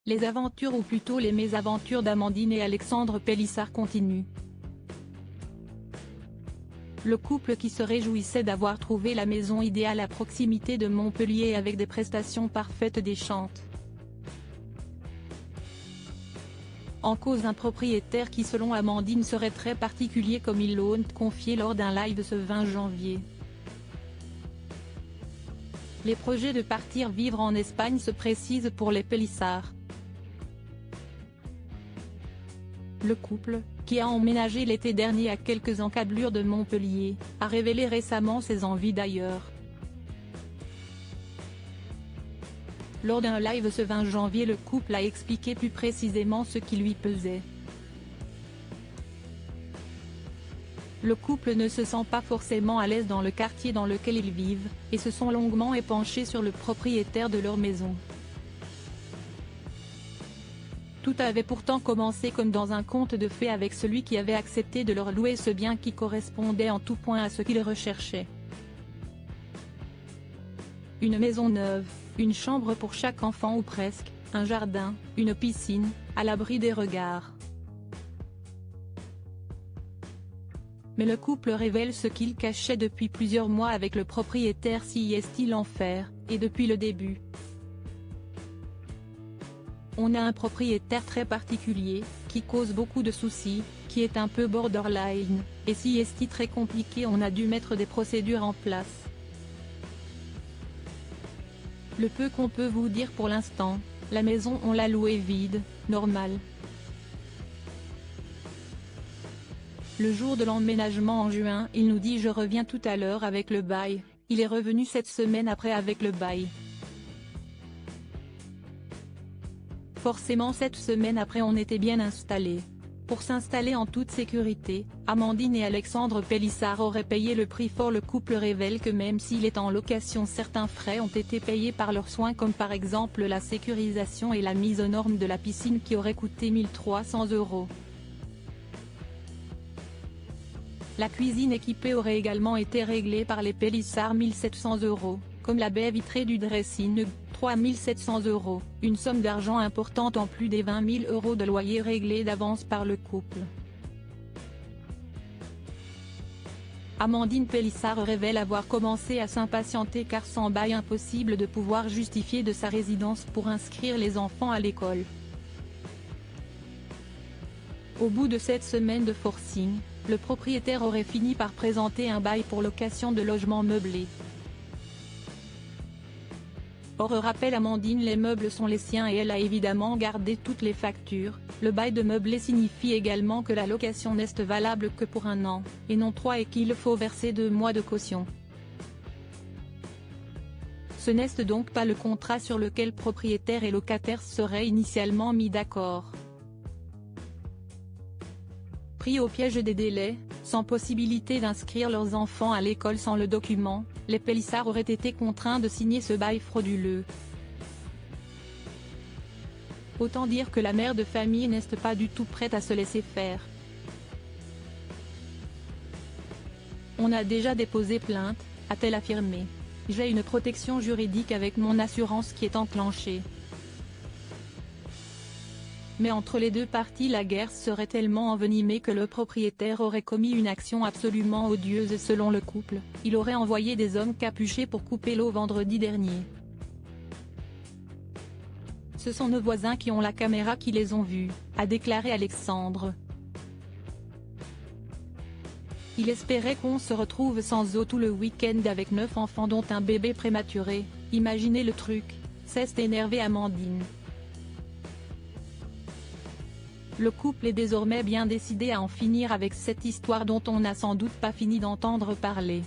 Les aventures ou plutôt les mésaventures d'Amandine et Alexandre Pélissard continuent. Le couple qui se réjouissait d'avoir trouvé la maison idéale à proximité de Montpellier avec des prestations parfaites déchantes. En cause un propriétaire qui selon Amandine serait très particulier comme il l'ont confié lors d'un live ce 20 janvier. Les projets de partir vivre en Espagne se précisent pour les Pélissard. Le couple, qui a emménagé l'été dernier à quelques encablures de Montpellier, a révélé récemment ses envies d'ailleurs. Lors d'un live ce 20 janvier, le couple a expliqué plus précisément ce qui lui pesait. Le couple ne se sent pas forcément à l'aise dans le quartier dans lequel ils vivent, et se sont longuement épanchés sur le propriétaire de leur maison. Tout avait pourtant commencé comme dans un conte de fées avec celui qui avait accepté de leur louer ce bien qui correspondait en tout point à ce qu'ils recherchaient. Une maison neuve, une chambre pour chaque enfant ou presque, un jardin, une piscine, à l'abri des regards. Mais le couple révèle ce qu'il cachait depuis plusieurs mois avec le propriétaire CIST l'enfer, et depuis le début. On a un propriétaire très particulier, qui cause beaucoup de soucis, qui est un peu borderline, et CIST très compliqué, on a dû mettre des procédures en place. Le peu qu'on peut vous dire pour l'instant, la maison on l'a louée vide, normal. Le jour de l'emménagement en juin, il nous dit « je reviens tout à l'heure avec le bail », il est revenu cette semaine après avec le bail. Forcément cette semaine après on était bien installés. Pour s'installer en toute sécurité, Amandine et Alexandre Pélissard auraient payé le prix fort. Le couple révèle que même s'il est en location, certains frais ont été payés par leurs soins comme par exemple la sécurisation et la mise aux normes de la piscine qui aurait coûté 1 300 €. La cuisine équipée aurait également été réglée par les Pélissard 1 700 €, comme la baie vitrée du dressing, 3 700 €, une somme d'argent importante en plus des 20 000 € de loyer réglés d'avance par le couple. Amandine Pélissard révèle avoir commencé à s'impatienter car sans bail impossible de pouvoir justifier de sa résidence pour inscrire les enfants à l'école. Au bout de 7 semaines de forcing, le propriétaire aurait fini par présenter un bail pour location de logements meublés. Or rappelle Amandine, les meubles sont les siens et elle a évidemment gardé toutes les factures. Le bail de meublé signifie également que la location n'est valable que pour 1 an, et non 3, et qu'il faut verser 2 mois de caution. Ce n'est donc pas le contrat sur lequel propriétaire et locataire seraient initialement mis d'accord. Pris au piège des délais, sans possibilité d'inscrire leurs enfants à l'école sans le document, les Pélissard auraient été contraints de signer ce bail frauduleux. Autant dire que la mère de famille n'est pas du tout prête à se laisser faire. On a déjà déposé plainte, a-t-elle affirmé. J'ai une protection juridique avec mon assurance qui est enclenchée. Mais entre les deux parties la guerre serait tellement envenimée que le propriétaire aurait commis une action absolument odieuse. Selon le couple, il aurait envoyé des hommes capuchés pour couper l'eau vendredi dernier. Ce sont nos voisins qui ont la caméra qui les ont vus, a déclaré Alexandre. Il espérait qu'on se retrouve sans eau tout le week-end avec 9 enfants dont un bébé prématuré, imaginez le truc, s'est énervé Amandine. Le couple est désormais bien décidé à en finir avec cette histoire dont on n'a sans doute pas fini d'entendre parler.